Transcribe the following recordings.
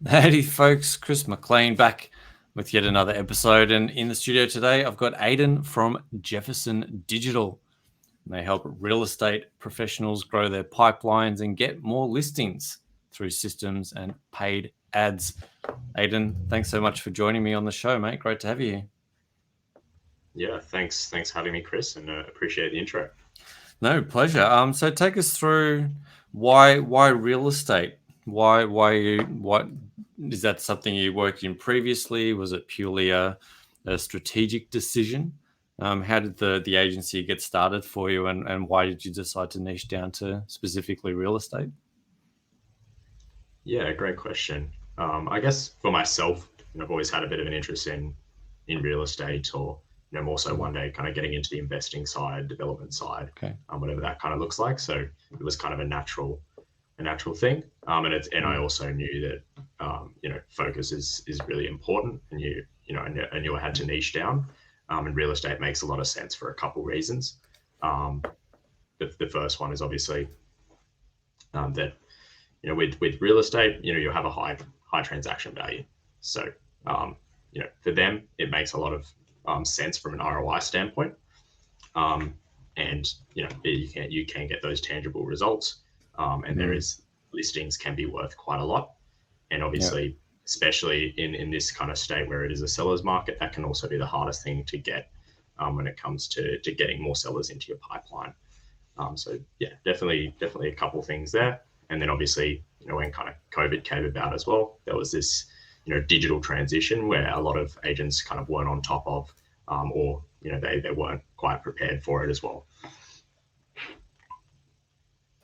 Howdy, folks. Chris McLean back with yet another episode. And in the studio today, I've got Aidan from Jefferson Digital. And they help real estate professionals grow their pipelines and get more listings through systems and paid ads. Aidan, thanks so much for joining me on the show, mate. Great to have you here. Yeah, thanks for having me, Chris, and appreciate the intro. No, pleasure. So take us through why real estate? What is that something you worked in previously? Was it purely a strategic decision? How did the agency get started for you, and why did you decide to niche down to specifically real estate? Yeah, great question. I guess for myself, I've always had a bit of an interest in real estate, or more so one day kind of getting into the investing side, development side, Okay. whatever that kind of looks like. So it was kind of a natural thing. And I Mm. also knew that focus is really important, and I knew I had to niche down. And real estate makes a lot of sense for a couple reasons. Um, the first one is obviously that with real estate, you have a high transaction value. So for them, it makes a lot of sense from an ROI standpoint, um, and you can get those tangible results, and there Mm. is listings can be worth quite a lot, and Yeah. obviously, especially in this kind of state where it is a seller's market, that can also be the hardest thing to get when it comes to getting more sellers into your pipeline. So yeah, definitely a couple of things there. And then obviously, when kind of COVID came about as well, there was this, digital transition where a lot of agents kind of weren't on top of, or they weren't quite prepared for it as well.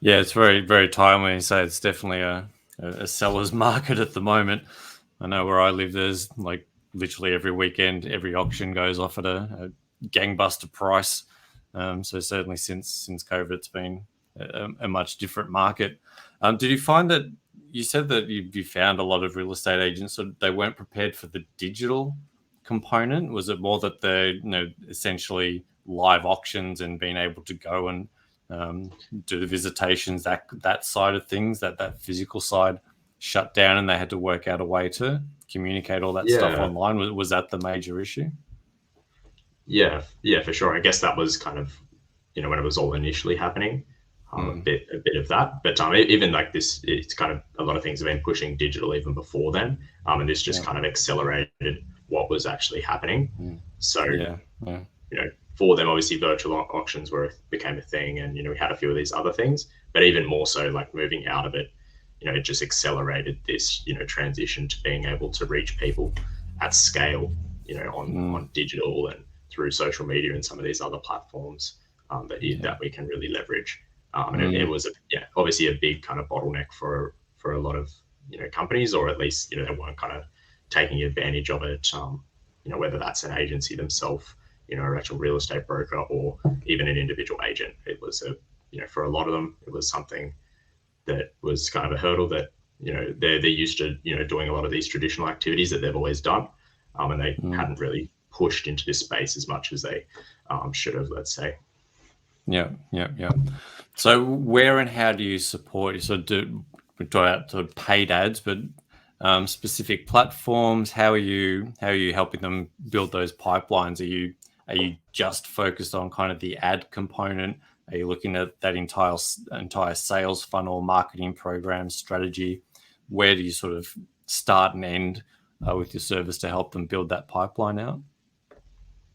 Yeah, it's very timely. You say it's definitely a seller's market at the moment. I know where I live, there's like literally every weekend, every auction goes off at a gangbuster price. So certainly since COVID, it's been a much different market. Did you find that you said that you found a lot of real estate agents so they weren't prepared for the digital component? Was it more that they're essentially live auctions and being able to go and um, do the visitations, that side of things, that physical side shut down, and they had to work out a way to communicate all that stuff Yeah, online? Was that the major issue? yeah, for sure. I guess that was kind of, when it was all initially happening, Mm. a bit of that. But even like this, it's kind of a lot of things have been pushing digital even before then, and this just Yeah. kind of accelerated what was actually happening. Mm. So Yeah. Yeah. for them, obviously virtual auctions became a thing, and we had a few of these other things, but even more so, like moving out of it, it just accelerated this, transition to being able to reach people at scale, Mm. on digital and through social media and some of these other platforms Yeah. that we can really leverage. And it Mm. was obviously a big kind of bottleneck for a lot of companies, or at least they weren't kind of taking advantage of it. Whether that's an agency themselves, an actual real estate broker, or even an individual agent. It was for a lot of them, it was something that was kind of a hurdle that, they're used to, doing a lot of these traditional activities that they've always done. And they Mm. hadn't really pushed into this space as much as they should have, let's say. Yeah. Yeah. Yeah. So where and how do you support? You sort of we talk about sort of paid ads, but specific platforms. How are you helping them build those pipelines? Are you just focused on kind of the ad component? Are you looking at that entire sales funnel, marketing program, strategy? Where do you sort of start and end with your service to help them build that pipeline out?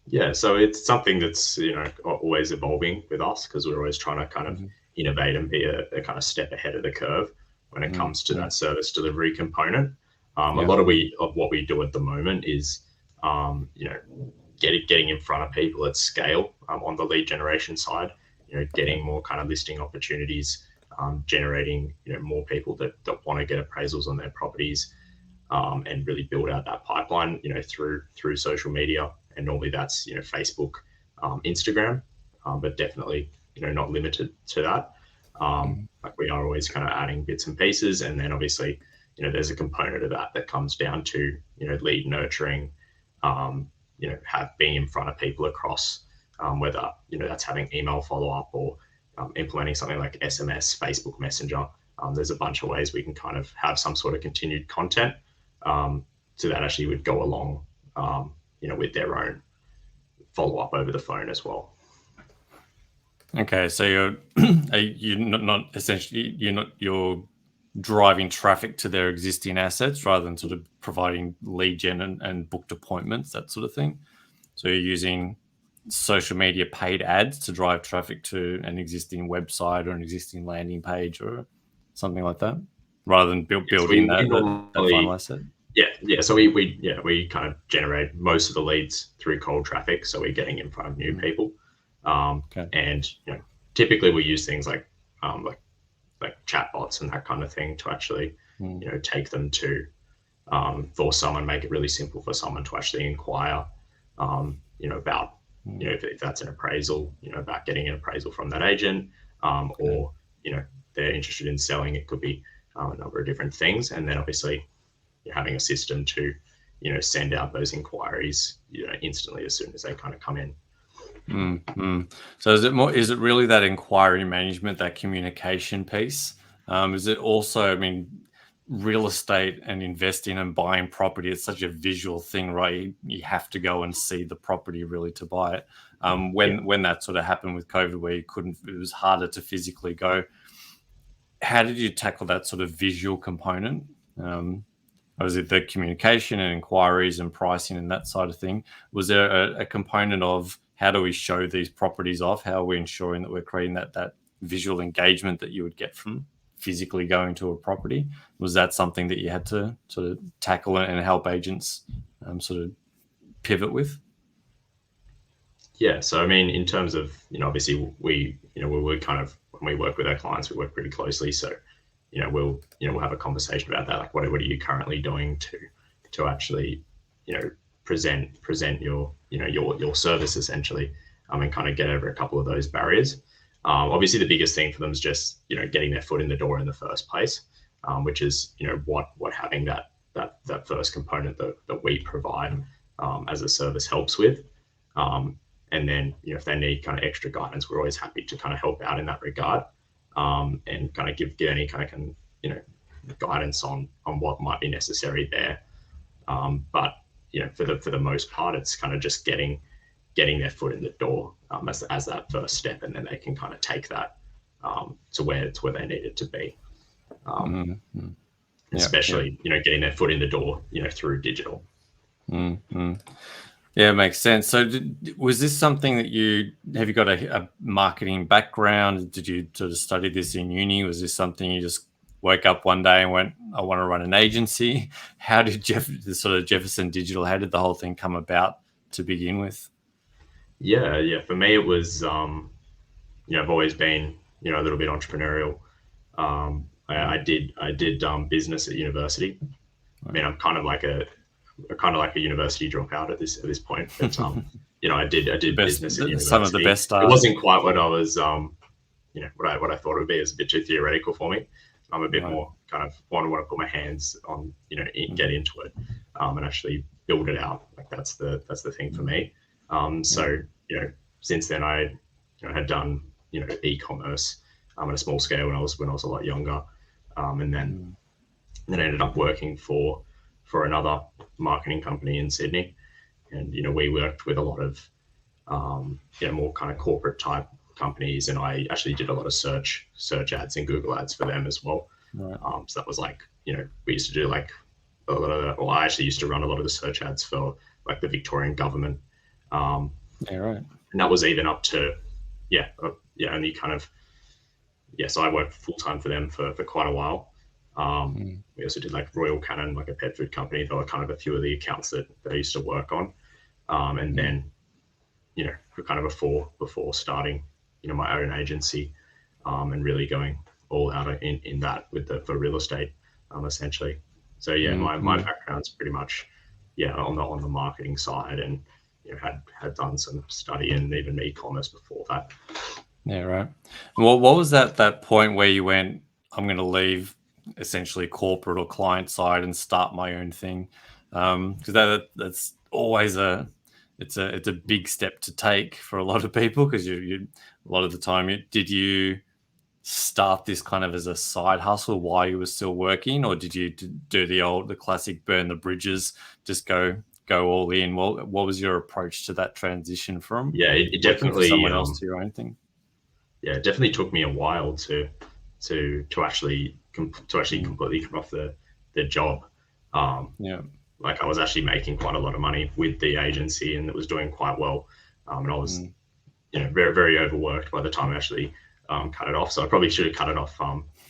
Yeah, so it's something that's always evolving with us, because we're always trying to kind of Mm-hmm. innovate and be a kind of step ahead of the curve when it comes to Mm-hmm. that service delivery component. A Yeah. lot of what we do at the moment is um, you know getting in front of people at scale, on the lead generation side. Yeah. Getting more kind of listing opportunities, generating more people that want to get appraisals on their properties, and really build out that pipeline, through social media. And normally that's Facebook, Instagram, but definitely not limited to that. Mm-hmm. Like we are always kind of adding bits and pieces, and then obviously there's a component of that comes down to lead nurturing, have being in front of people across, whether that's having email follow up, or implementing something like SMS, Facebook Messenger. There's a bunch of ways we can kind of have some sort of continued content, So that actually would go along, with their own follow up over the phone as well. Okay, so you're not essentially you're driving traffic to their existing assets rather than sort of providing lead gen and booked appointments, that sort of thing. So you're using social media paid ads to drive traffic to an existing website or an existing landing page or something like that, rather than building that final asset. Yeah. So we kind of generate most of the leads through cold traffic. So we're getting in front of new people, Okay. and typically we use things like chatbots and that kind of thing to actually take them to for someone, make it really simple for someone to actually inquire about if that's an appraisal, about getting an appraisal from that agent, or they're interested in selling. It could be a number of different things, and then obviously you're having a system to send out those inquiries instantly as soon as they kind of come in. So is it really that inquiry management, that communication piece? Is it also, I mean, real estate and investing and buying property, it's such a visual thing, right? You have to go and see the property really to buy it. When that sort of happened with COVID, where it was harder to physically go, how did you tackle that sort of visual component? Was it the communication and inquiries and pricing and that side of thing? Was there a component of how do we show these properties off? How are we ensuring that we're creating that visual engagement that you would get from physically going to a property? Was that something that you had to sort of tackle and help agents sort of pivot with? Yeah. So, I mean, in terms of, obviously we kind of, when we work with our clients, we work pretty closely. So, we'll have a conversation about that. Like, what are you currently doing to actually, present your service essentially, and kind of get over a couple of those barriers. Obviously the biggest thing for them is just, getting their foot in the door in the first place, which is, what having that first component that we provide as a service helps with. And then, if they need kind of extra guidance, we're always happy to kind of help out in that regard, and kind of give any kind of, guidance on what might be necessary there. But, for the most part, it's kind of just getting their foot in the door as that first step, and then they can kind of take that to where they need it to be. Especially, getting their foot in the door, through digital. Yeah, it makes sense. So was this something that have you got a marketing background? Did you sort of study this in uni? Was this something you just woke up one day and went, I want to run an agency? How did the sort of Jefferson Digital, how did the whole thing come about to begin with? Yeah. For me, it was, I've always been, a little bit entrepreneurial. I did business at university. I mean, I'm kind of like a university dropout at this point, but I did business at university. Some of the best It wasn't quite what I was, what I thought it would be. It was a bit too theoretical for me. I'm a bit more kind of want to put my hands on, get into it, and actually build it out. Like that's the thing for me. So since then I had done e-commerce at a small scale when I was a lot younger, and then ended up working for another marketing company in Sydney, and we worked with a lot of more kind of corporate type companies, and I actually did a lot of search ads and Google ads for them as well. Right. So that was like, we used to do like a lot of, well, I actually used to run a lot of the search ads for like the Victorian government. Yeah, right. And that was even up to, and you kind of, so I worked full time for them for quite a while. We also did like Royal Canin, like a pet food company. There were kind of a few of the accounts that I used to work on. And then, kind of before starting, my own agency, and really going all out in that for real estate, essentially. So my background's pretty much, on the marketing side, and had done some study and even e-commerce before that. Yeah, right. Well, what was that point where you went, I'm going to leave essentially corporate or client side and start my own thing? Because that's always it's a big step to take for a lot of people, because you a lot of the time, did you start this kind of as a side hustle while you were still working, or did you do the classic burn the bridges, just go all in? What was your approach to that transition from Yeah, it working for definitely someone else to your own thing? yeah, it definitely took me a while to actually completely come off the job. Yeah. Like I was actually making quite a lot of money with the agency, and it was doing quite well. And I was, very, very overworked by the time I actually cut it off. So I probably should have cut it off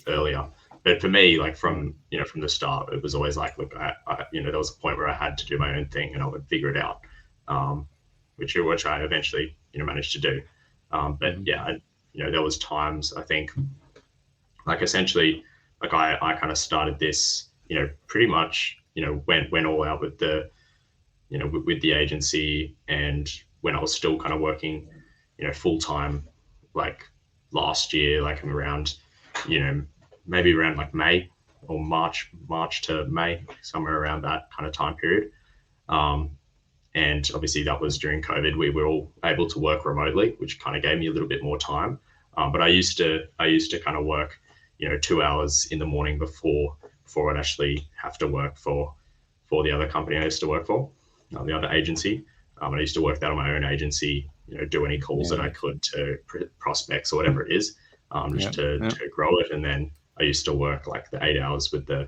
earlier. But for me, like from the start, it was always like, look, I there was a point where I had to do my own thing, and I would figure it out, which I eventually managed to do. But yeah, there was times I think, like essentially, like I kind of started this, pretty much, went all out with the, with the agency, and when I was still kind of working, full time, like last year, like around, maybe around like May or March to May, somewhere around that kind of time period. And obviously that was during COVID. We were all able to work remotely, which kind of gave me a little bit more time. But I used to kind of work, 2 hours in the morning before I'd actually have to work for the other company I used to work for, the other agency. And I used to work that on my own agency, do any calls that I could to prospects or whatever it is, just to grow it. And then I used to work like the 8 hours with the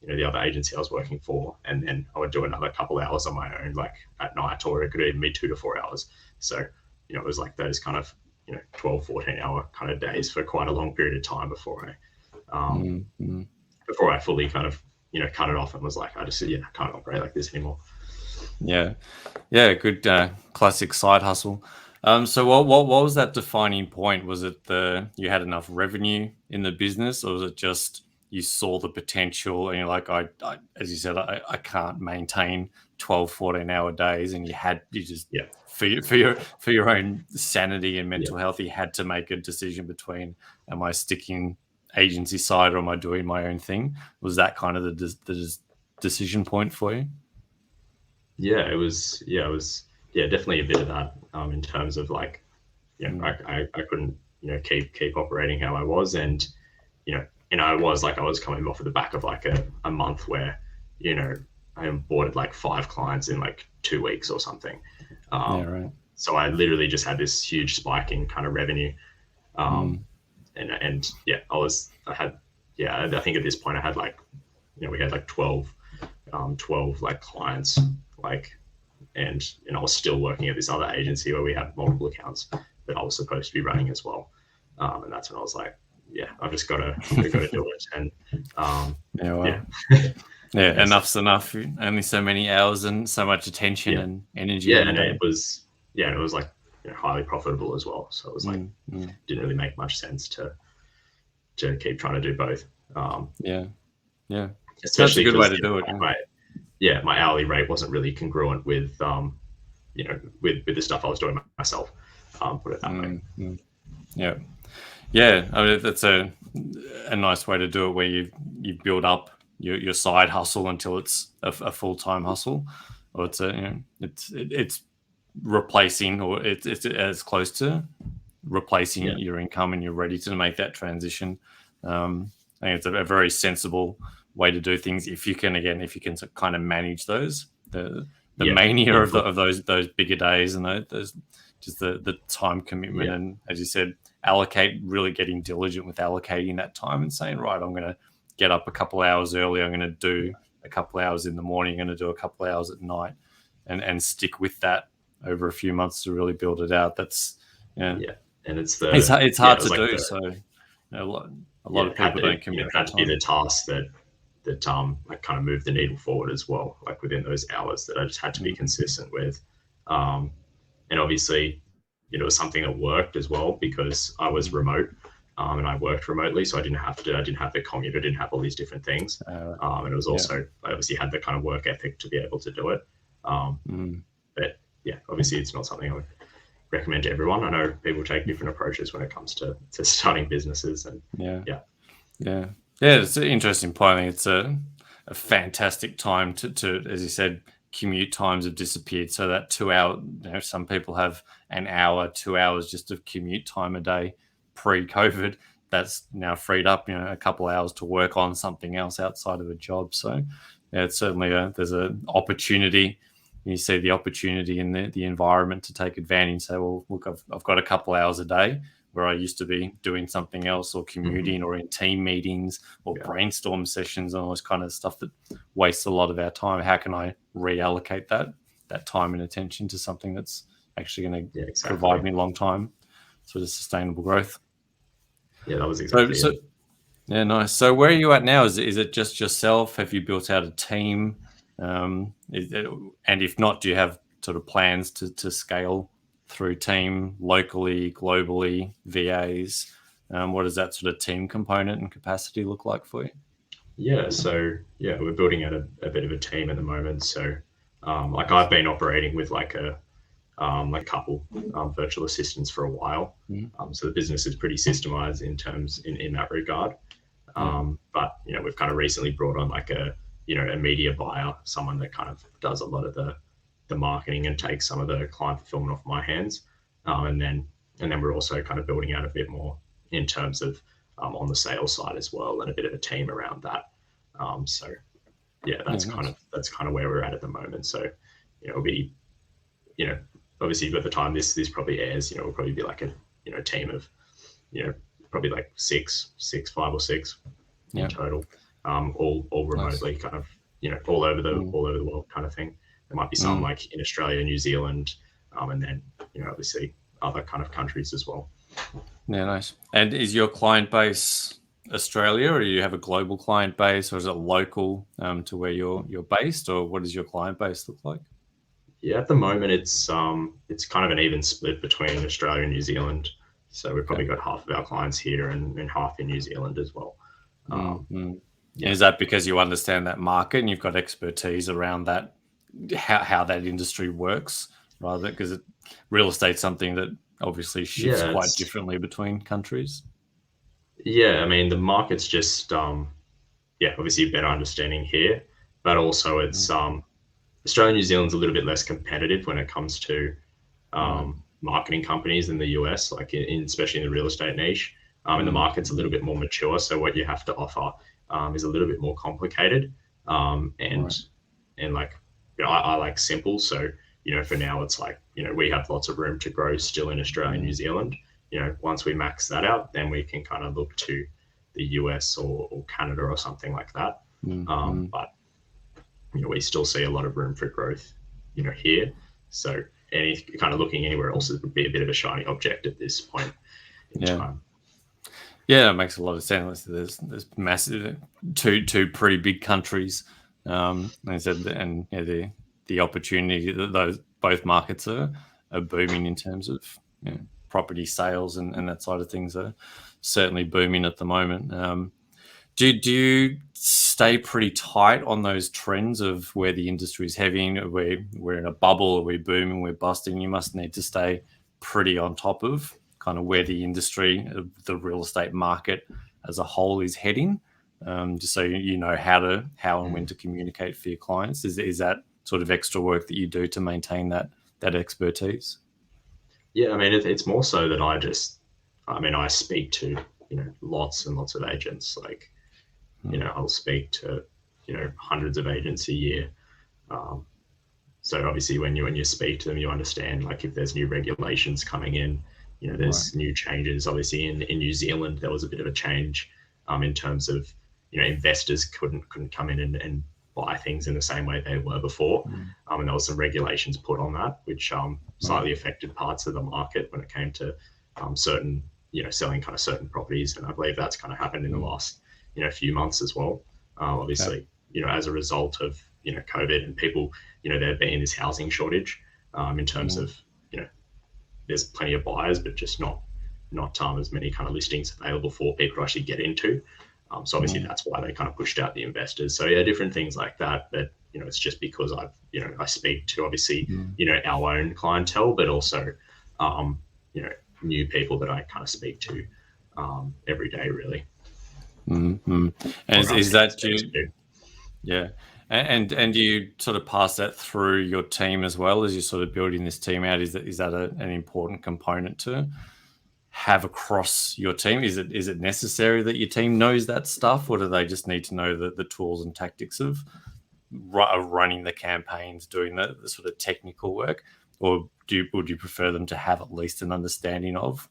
other agency I was working for, and then I would do another couple hours on my own, like at night, or it could even be 2 to 4 hours. So, it was like those kind of, 12, 14 hour kind of days for quite a long period of time before I fully kind of, cut it off and was like, I can't operate like this anymore. Yeah. Good classic side hustle. So what was that defining point? Was it you had enough revenue in the business, or was it just you saw the potential and you're like, I as you said, I can't maintain 12, 14-hour days, and you just for your own sanity and mental health, you had to make a decision between, am I sticking agency side or am I doing my own thing? Was that kind of the decision point for you? It was definitely a bit of that, in terms of like, I couldn't, keep operating how I was. And, I was coming off of the back of like a month where, I onboarded like 5 clients in like 2 weeks or something. Right. So I literally just had this huge spike in kind of revenue. I think at this point I had like, we had like 12 like clients, like, and I was still working at this other agency where we had multiple accounts that I was supposed to be running as well. And that's when I was like, I've just got to do it. And enough's enough. Only so many hours and so much attention and energy. And it was like, highly profitable as well. So it was like, didn't really make much sense to keep trying to do both. Especially that's a good way to do it. My hourly rate wasn't really congruent with, with the stuff I was doing myself. Put it that way. I mean, that's a nice way to do it, where you build up your side hustle until it's a full-time hustle, or it's replacing, or it's as close to replacing your income, and you're ready to make that transition. I think it's a very sensible way to do things if you can kind of manage those the mania of those bigger days, and those just the time commitment, and as you said, really getting diligent with allocating that time and saying, right, I'm going to get up a couple hours early, I'm going to do a couple hours in the morning, I'm going to do a couple hours at night, and stick with that over a few months to really build it out. That's and it's hard to do. So a lot of people don't commit that time. Be the task that like kind of moved the needle forward as well, like within those hours that I just had to be consistent with. And obviously, it was something that worked as well because I was remote, and I worked remotely, so I didn't have the commute, I didn't have all these different things. And it was also, I obviously had the kind of work ethic to be able to do it. But obviously it's not something I would recommend to everyone. I know people take different approaches when it comes to starting businesses, and it's an interesting point. I think it's a fantastic time to, as you said, commute times have disappeared. So that 2 hour, some people have an hour, 2 hours just of commute time a day pre-COVID. that's now freed up, a couple of hours to work on something else outside of a job. So yeah, it's certainly there's an opportunity. You see the opportunity in the environment to take advantage. Say, well, look, I've got a couple hours a day where I used to be doing something else, or commuting, or in team meetings, or brainstorm sessions, and all this kind of stuff that wastes a lot of our time. How can I reallocate that time and attention to something that's actually going to provide me long time sort of sustainable growth? Yeah, that was exactly it. Yeah, nice. So where are you at now? Is it just yourself? Have you built out a team? And if not, do you have sort of plans to scale through team locally, globally, VAs? What does that sort of team component and capacity look like for you? Yeah, so we're building out a bit of a team at the moment. So like I've been operating with like a couple virtual assistants for a while. So the business is pretty systemized in that regard. But we've kind of recently brought on like a media buyer, someone that kind of does a lot of the marketing and takes some of the client fulfillment off my hands. And then we're also kind of building out a bit more in terms of on the sales side as well, and a bit of a team around that. So yeah, that's kind of where we're at the moment. So it'll be obviously by the time this probably airs, we'll probably be like a team of probably like five or six in total, all remotely, kind of all over the world kind of thing. There might be some like in Australia, New Zealand, and then obviously other kind of countries as well. Yeah, nice. And is your client base Australia, or do you have a global client base, or is it local to where you're based, or what does your client base look like? Yeah, at the moment it's kind of an even split between Australia and New Zealand. So we've probably got half of our clients here and half in New Zealand as well. Is that because you understand that market and you've got expertise around that, how that industry works, rather because real estate's something that obviously shifts quite differently between countries? Yeah, I mean the market's just obviously a better understanding here, but also it's Australia and New Zealand's a little bit less competitive when it comes to marketing companies than the US, like especially in the real estate niche. And the market's a little bit more mature, so what you have to offer is a little bit more complicated. And like I like simple, so for now it's like we have lots of room to grow still in Australia and New Zealand. Once we max that out, then we can kind of look to the US or Canada or something like that. But we still see a lot of room for growth, here. So any kind of looking anywhere else would be a bit of a shiny object at this point in time. Yeah, it makes a lot of sense. There's massive two pretty big countries, and the opportunity that those both markets are booming in terms of property sales and that side of things are certainly booming at the moment. Do you stay pretty tight on those trends of where the industry is heading? We're in a bubble, we're booming, we're busting. You must need to stay pretty on top of kind of where the industry, the real estate market as a whole is heading, just so you know how and when to communicate for your clients. Is that sort of extra work that you do to maintain that expertise? Yeah, I mean it's more so that I speak to lots and lots of agents. Like I'll speak to hundreds of agents a year. So obviously when you speak to them, you understand like if there's new regulations coming in, there's new changes. Obviously in New Zealand there was a bit of a change in terms of investors couldn't come in and buy things in the same way they were before. And there was some regulations put on that, which slightly affected parts of the market when it came to certain selling kind of certain properties. And I believe that's kind of happened in the last few months as well. Obviously, as a result of COVID and people, there being this housing shortage in terms of there's plenty of buyers, but just not as many kind of listings available for people to actually get into. So obviously that's why they kind of pushed out the investors. So yeah, different things like that. But it's just because I speak to obviously our own clientele, but also new people that I kind of speak to every day, really. And is that you? Yeah. And do you sort of pass that through your team as well as you're sort of building this team out? Is that an important component to have across your team? Is it necessary that your team knows that stuff, or do they just need to know the tools and tactics of running the campaigns, doing the sort of technical work, or would you prefer them to have at least an understanding of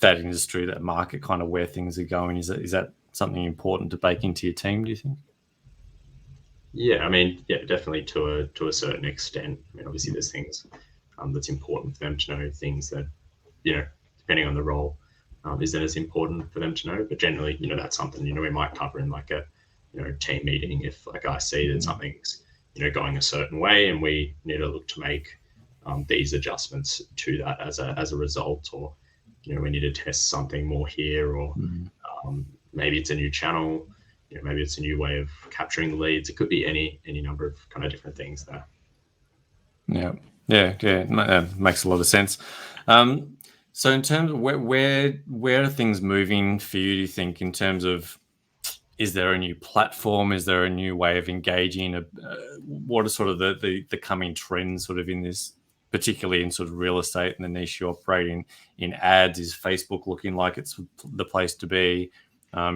that industry, that market, kind of where things are going? Is that something important to bake into your team, do you think? Yeah, I mean, yeah, definitely to a certain extent. I mean, obviously, there's things that's important for them to know, things that, depending on the role, isn't as important for them to know. But generally, that's something, we might cover in like a, team meeting if like I see that something's, going a certain way and we need to look to make these adjustments to that as a result, or, we need to test something more here, or maybe it's a new channel, maybe it's a new way of capturing the leads. It could be any number of kind of different things there. Yeah. Makes a lot of sense. So in terms of where are things moving for you, do you think, in terms of, is there a new platform? Is there a new way of engaging? What are sort of the coming trends sort of in this, particularly in sort of real estate and the niche you operate in ads? Is Facebook looking like it's the place to be?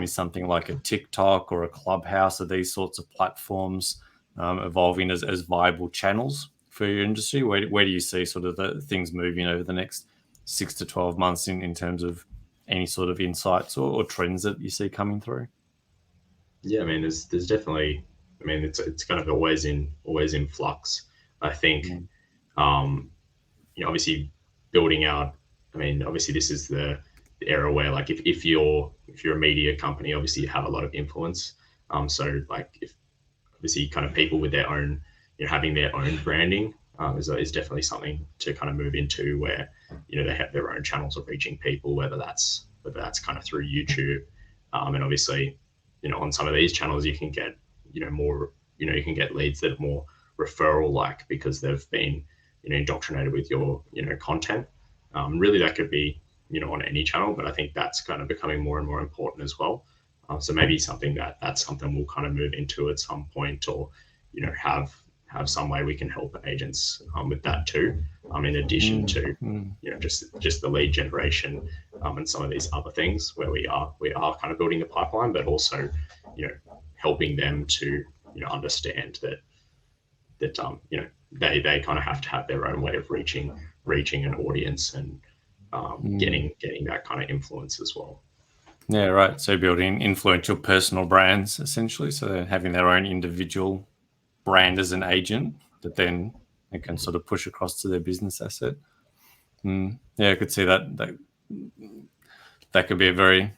Is something like a TikTok or a Clubhouse, are these sorts of platforms evolving as viable channels for your industry? Where do you see sort of the things moving over the next 6 to 12 months in terms of any sort of insights or trends that you see coming through? Yeah, I mean, there's definitely, I mean, it's kind of always in flux. I think, obviously building out, I mean, obviously this is the era where, like, if you're a media company, obviously you have a lot of influence. So like, if obviously kind of people with their own, having their own branding is definitely something to kind of move into, where, they have their own channels of reaching people, whether that's kind of through YouTube, and obviously, on some of these channels you can get, more, you can get leads that are more referral like, because they've been, indoctrinated with your, content. Really, that could be, on any channel, but I think that's kind of becoming more and more important as well. So maybe that's something we'll kind of move into at some point, or, have some way we can help agents with that too. In addition to, just the lead generation, and some of these other things where we are kind of building the pipeline, but also, helping them to, understand that they kind of have to have their own way of reaching an audience, and getting that kind of influence as well. Yeah, right. So building influential personal brands, essentially. So they're having their own individual brand as an agent that then they can sort of push across to their business asset. Yeah, I could see that could be a very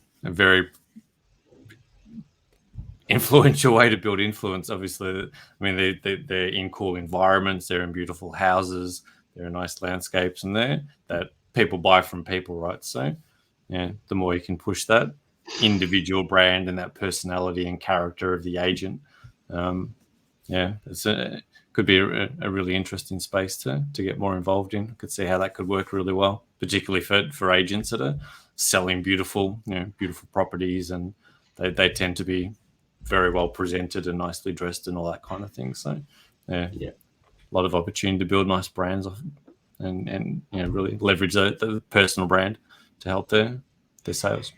influential way to build influence. Obviously, I mean, they're in cool environments, they're in beautiful houses, they're in nice landscapes, and that people buy from people, right? So yeah, the more you can push that individual brand and that personality and character of the agent, could be a really interesting space to get more involved in. I could see how that could work really well, particularly for agents that are selling beautiful properties, and they tend to be very well presented and nicely dressed and all that kind of thing. So yeah. A lot of opportunity to build nice brands and really leverage the personal brand to help their sales.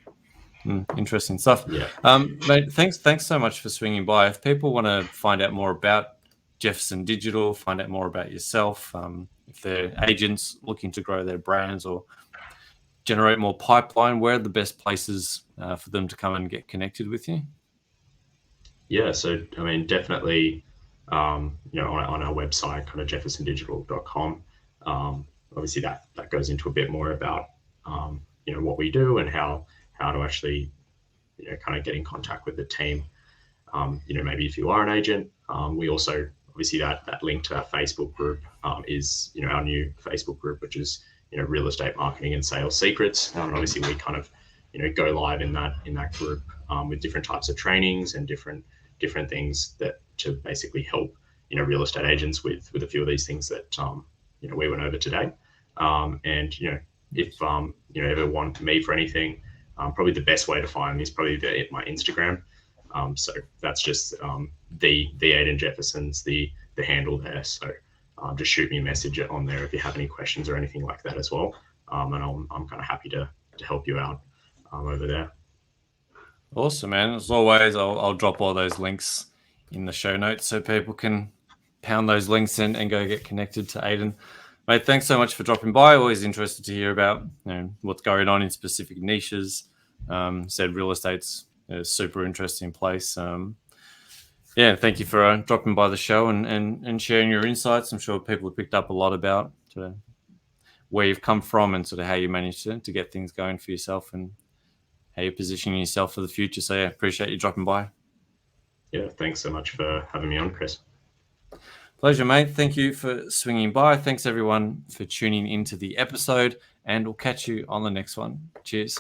Interesting stuff. Mate, thanks so much for swinging by. If people want to find out more about Jefferson Digital, find out more about yourself, if they're agents looking to grow their brands or generate more pipeline, where are the best places for them to come and get connected with you? Yeah, so I mean, definitely, on our website, kind of jeffersondigital.com. Obviously, that goes into a bit more about what we do and how to actually kind of get in contact with the team. Maybe if you are an agent, we also, obviously, that link to our Facebook group is our new Facebook group, which is Real Estate Marketing and Sales Secrets. And obviously, we kind of go live in that group with different types of trainings and different things that to basically help real estate agents with a few of these things that we went over today. And if ever want me for anything, probably the best way to find me is probably my Instagram. So that's just the Aidan Jefferson's the handle there. So just shoot me a message on there if you have any questions or anything like that as well. and I'm kind of happy to help you out over there. Awesome, man. As always, I'll drop all those links in the show notes so people can pound those links and go get connected to Aidan. Mate, thanks so much for dropping by. Always interested to hear about what's going on in specific niches. Said real estate's a super interesting place. Thank you for dropping by the show and sharing your insights. I'm sure people have picked up a lot about where you've come from and sort of how you managed to get things going for yourself and how you're positioning yourself for the future. So, appreciate you dropping by. Yeah, thanks so much for having me on, Chris. Pleasure, mate. Thank you for swinging by. Thanks, everyone, for tuning into the episode, and we'll catch you on the next one. Cheers.